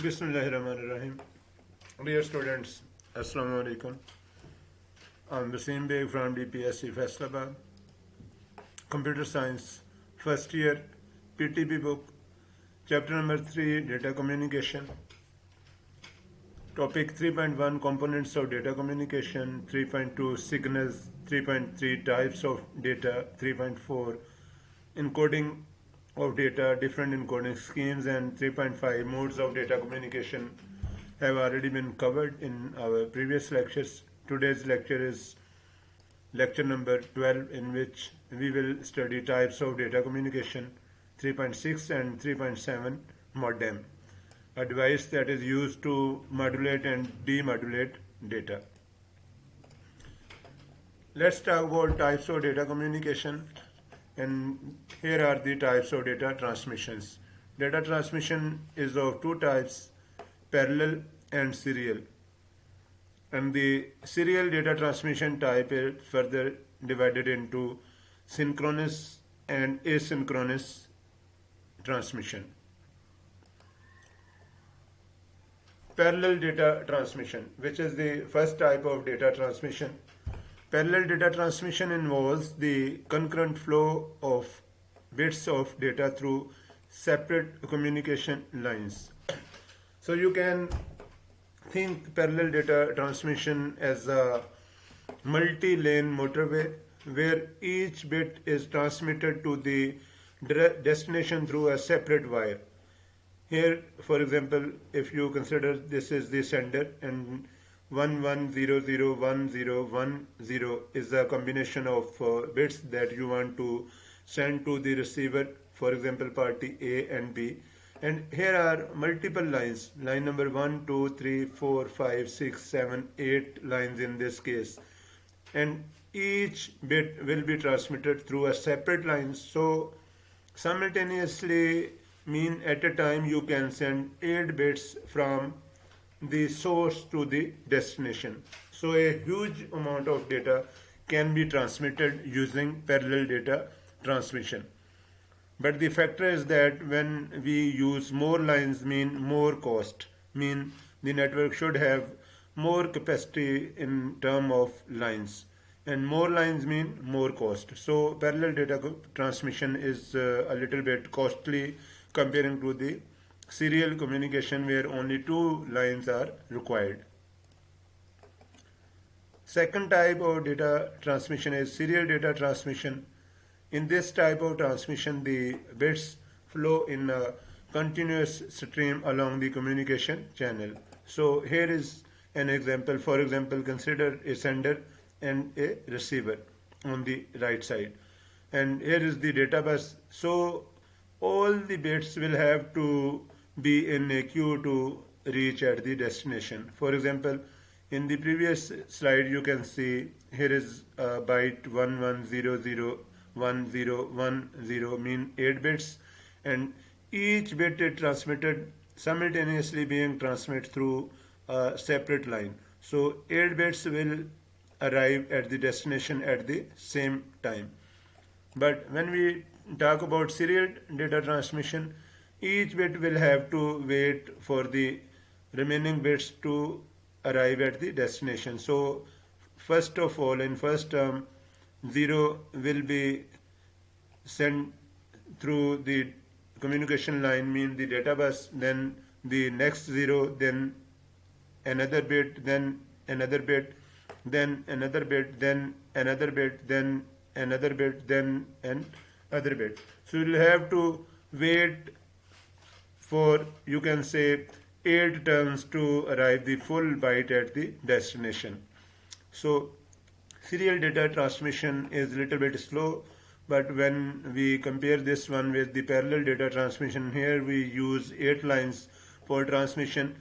Bismillahirrahmanirrahim. Dear students, Assalamu alaikum. I'm Wasim Beg from DPSC Faisalabad. Computer Science, first year, PTP book, chapter number 3, Data Communication. Topic 3.1, Components of Data Communication, 3.2, Signals, 3.3, Types of Data, 3.4, Encoding of data, different encoding schemes, and 3.5 modes of data communication have already been covered in our previous lectures. Today's lecture is lecture number 12, in which we will study types of data communication, 3.6 and 3.7 modem, a device that is used to modulate and demodulate data. Let's talk about types of data communication. And here are the types of data transmissions. Data transmission is of two types, parallel and serial. And the serial data transmission type is further divided into synchronous and asynchronous transmission. Parallel data transmission, which is the first type of data transmission. Parallel data transmission involves the concurrent flow of bits of data through separate communication lines. So you can think parallel data transmission as a multi-lane motorway where each bit is transmitted to the destination through a separate wire. Here, for example, if you consider this is the sender and 11001010 is a combination of bits that you want to send to the receiver, for example party A and B, and here are multiple lines, line number 1 2 3 4 5 6 7 8 lines in this case, and each bit will be transmitted through a separate line. So simultaneously mean at a time you can send 8 bits from the source to the destination. So a huge amount of data can be transmitted using parallel data transmission. But the factor is that when we use more lines mean more cost, mean the network should have more capacity in term of lines, and more lines mean more cost. So parallel data transmission is a little bit costly comparing to the serial communication where only 2 lines are required. Second type of data transmission is serial data transmission. In this type of transmission, the bits flow in a continuous stream along the communication channel. So here is an example. For example, consider a sender and a receiver on the right side. And here is the data bus. So all the bits will have to be in a queue to reach at the destination. For example, in the previous slide you can see here is byte 11001010 mean 8 bits, and each bit is transmitted simultaneously being transmitted through a separate line. So 8 bits will arrive at the destination at the same time. But when we talk about serial data transmission, each bit will have to wait for the remaining bits to arrive at the destination. So first of all, in first term, 0 will be sent through the communication line, mean the data bus, then the next 0, then another bit, then another bit, then another bit, then another bit, then another bit, then another bit. So you will have to wait for, you can say, 8 turns to arrive the full byte at the destination. So serial data transmission is a little bit slow, but when we compare this one with the parallel data transmission, here we use 8 lines for transmission,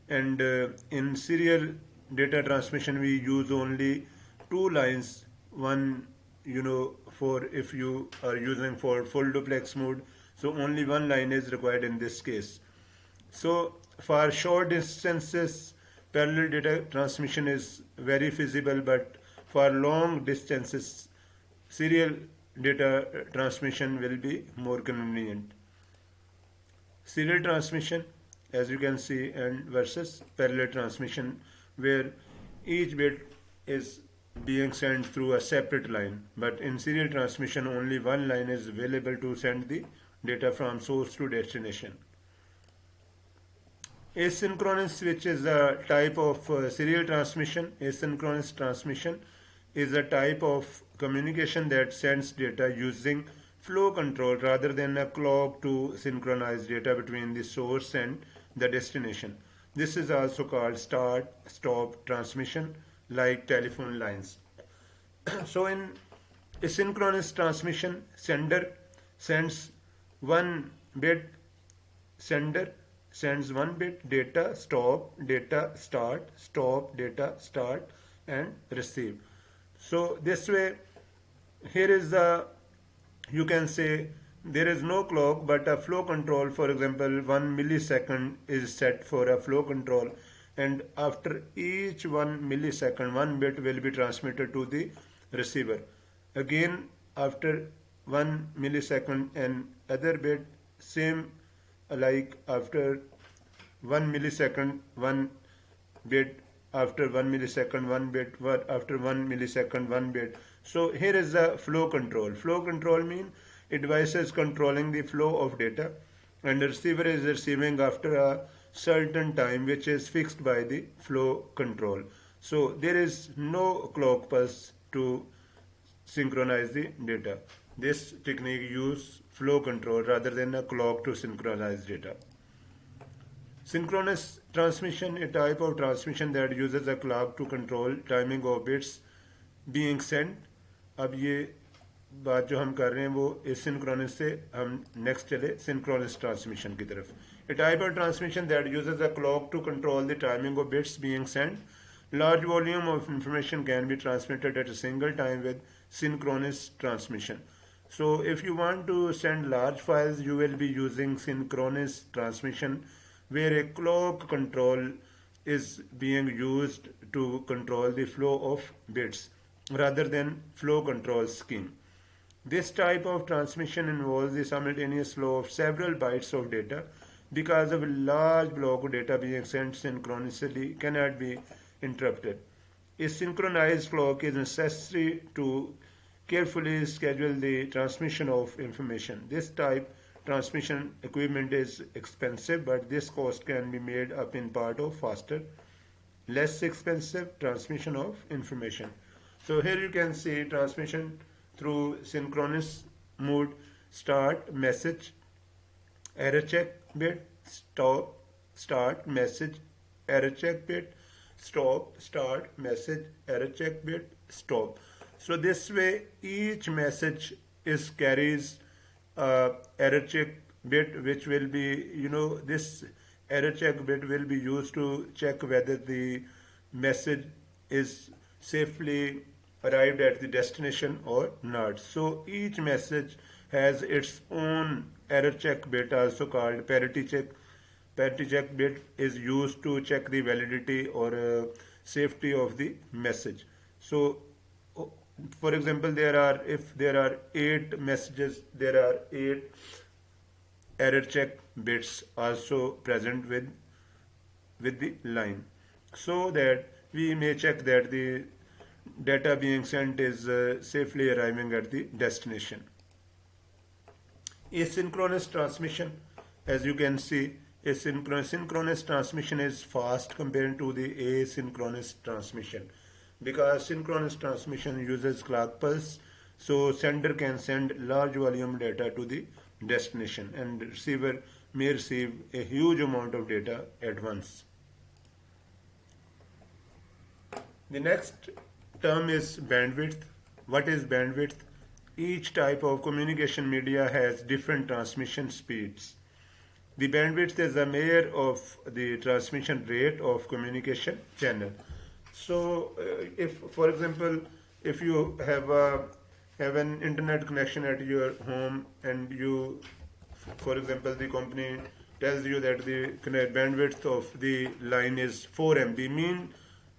and in serial data transmission we use only 2 lines, one for if you are using for full duplex mode, so only 1 line is required in this case. So for short distances parallel data transmission is very feasible, but for long distances serial data transmission will be more convenient. Serial transmission as you can see, and versus parallel transmission, where each bit is being sent through a separate line. But in serial transmission, only one line is available to send the data from source to destination. Asynchronous, which is a type of serial transmission, asynchronous transmission is a type of communication that sends data using flow control rather than a clock to synchronize data between the source and the destination. This is also called start stop transmission, like telephone lines. So in asynchronous transmission, sender sends one bit, sender sends one bit, data stop, data start, stop, data start, and receive. So this way, here is the, you can say, there is no clock but a flow control. For example, 1 millisecond is set for a flow control, and after each 1 millisecond, one bit will be transmitted to the receiver. Again, after 1 millisecond, and other bit, same, like after 1 millisecond, one bit, after 1 millisecond, one bit, after 1 millisecond, one bit. So here is the flow control. Flow control means a device is controlling the flow of data, and the receiver is receiving after a certain time which is fixed by the flow control. So there is no clock pulse to synchronize the data. This technique uses flow control rather than a clock to synchronize data. Synchronous transmission, a type of transmission that uses a clock to control timing of bits being sent. अब ये बात जो हम कर रहे हैं वो asynchronous से हम next चले synchronous transmission की तरफ. A type of transmission that uses a clock to control the timing of bits being sent. Large volume of information can be transmitted at a single time with synchronous transmission. So if you want to send large files, you will be using synchronous transmission, where a clock control is being used to control the flow of bits rather than flow control scheme. This type of transmission involves the simultaneous flow of several bytes of data, because of a large block of data being sent synchronously cannot be interrupted. A synchronized clock is necessary to carefully schedule the transmission of information. This type transmission equipment is expensive, but this cost can be made up in part of faster, less expensive transmission of information. So here you can see transmission through synchronous mode: start, message, error check bit, stop, start, message, error check bit, stop, start, message, error check bit, stop. So this way each message is carries error check bit, which will be, this error check bit will be used to check whether the message is safely arrived at the destination or not. So each message has its own error check bit, also called parity check. Parity check bit is used to check the validity or safety of the message. So for example, if there are 8 messages, there are 8 error check bits also present with the line, so that we may check that the data being sent is safely arriving at the destination. Asynchronous transmission, as you can see, synchronous transmission is fast compared to the asynchronous transmission, because synchronous transmission uses clock pulse, so sender can send large volume data to the destination, and receiver may receive a huge amount of data at once. The next term is bandwidth. What is bandwidth? Each type of communication media has different transmission speeds. The bandwidth is a measure of the transmission rate of communication channel. So if, for example, if you have an internet connection at your home, and you, for example, the company tells you that the bandwidth of the line is 4 MB, mean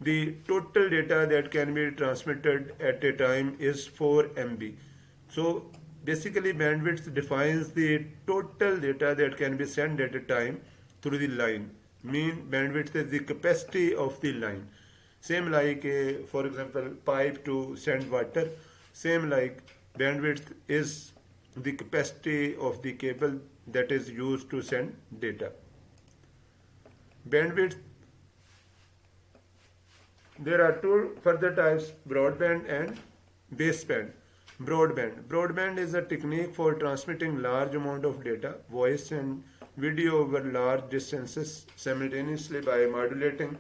the total data that can be transmitted at a time is 4 MB. So basically bandwidth defines the total data that can be sent at a time, through the line. Mean bandwidth is the capacity of the line. Same like, for example, pipe to send water. Same like bandwidth is the capacity of the cable that is used to send data. Bandwidth, there are two further types, broadband and baseband. Broadband is a technique for transmitting large amount of data, voice and video over large distances simultaneously by modulating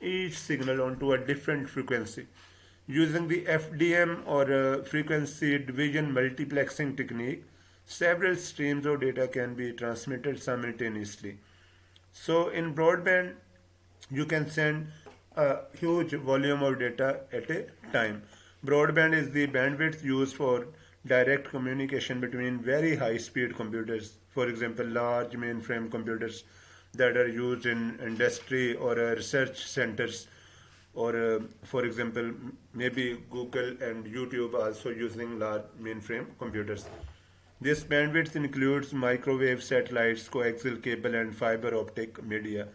each signal onto a different frequency. Using the FDM or frequency division multiplexing technique, several streams of data can be transmitted simultaneously. So in broadband, you can send a huge volume of data at a time. Broadband is the bandwidth used for direct communication between very high speed computers, for example, large mainframe computers that are used in industry or research centers, or for example, maybe Google and YouTube also using large mainframe computers. This bandwidth includes microwave satellites, coaxial cable, and fiber optic media.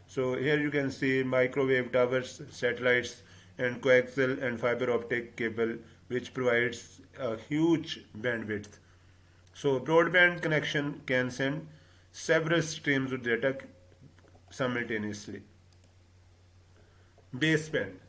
So here you can see microwave towers, satellites, and coaxial and fiber optic cable, which provides a huge bandwidth. So broadband connection can send several streams of data simultaneously. Baseband.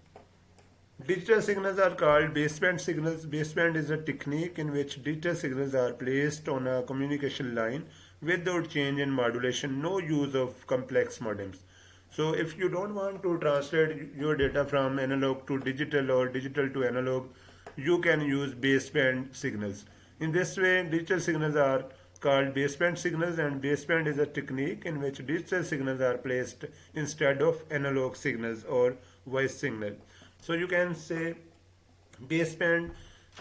Digital signals are called baseband signals. Baseband is a technique in which digital signals are placed on a communication line without change in modulation, no use of complex modems. So if you don't want to translate your data from analog to digital or digital to analog, you can use baseband signals. In this way, digital signals are called baseband signals, and baseband is a technique in which digital signals are placed instead of analog signals or voice signal. So you can say baseband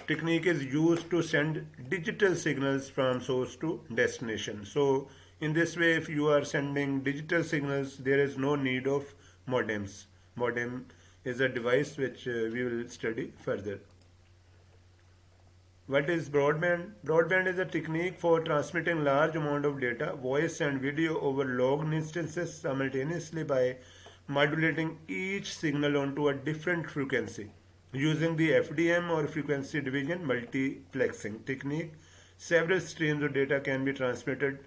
technique is used to send digital signals from source to destination. So in this way, if you are sending digital signals, there is no need of modems. Modem is a device which we will study further. What is broadband? Broadband is a technique for transmitting large amount of data, voice and video over long instances simultaneously by modulating each signal onto a different frequency. Using the FDM or frequency division multiplexing technique, several streams of data can be transmitted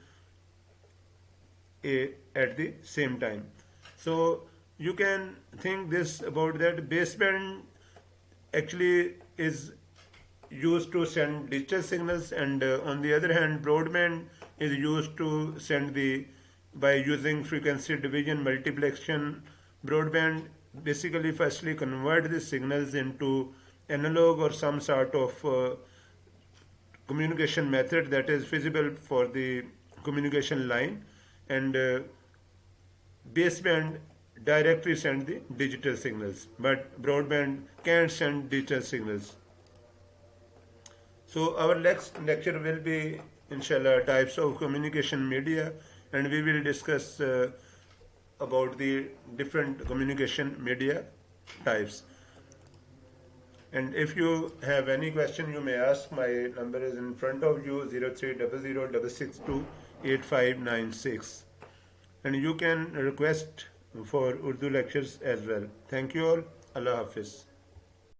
at the same time. So you can think this about that baseband actually is used to send digital signals, and on the other hand, broadband is used to send the, by using frequency division multiplexation. Broadband basically firstly convert the signals into analog or some sort of communication method that is feasible for the communication line, and baseband directly send the digital signals, but broadband can't send digital signals. So our next lecture will be, inshallah, types of communication media, and we will discuss about the different communication media types. And if you have any question, you may ask. My number is in front of you, 0300662856. And you can request for Urdu lectures as well. Thank you all. Allah Hafiz.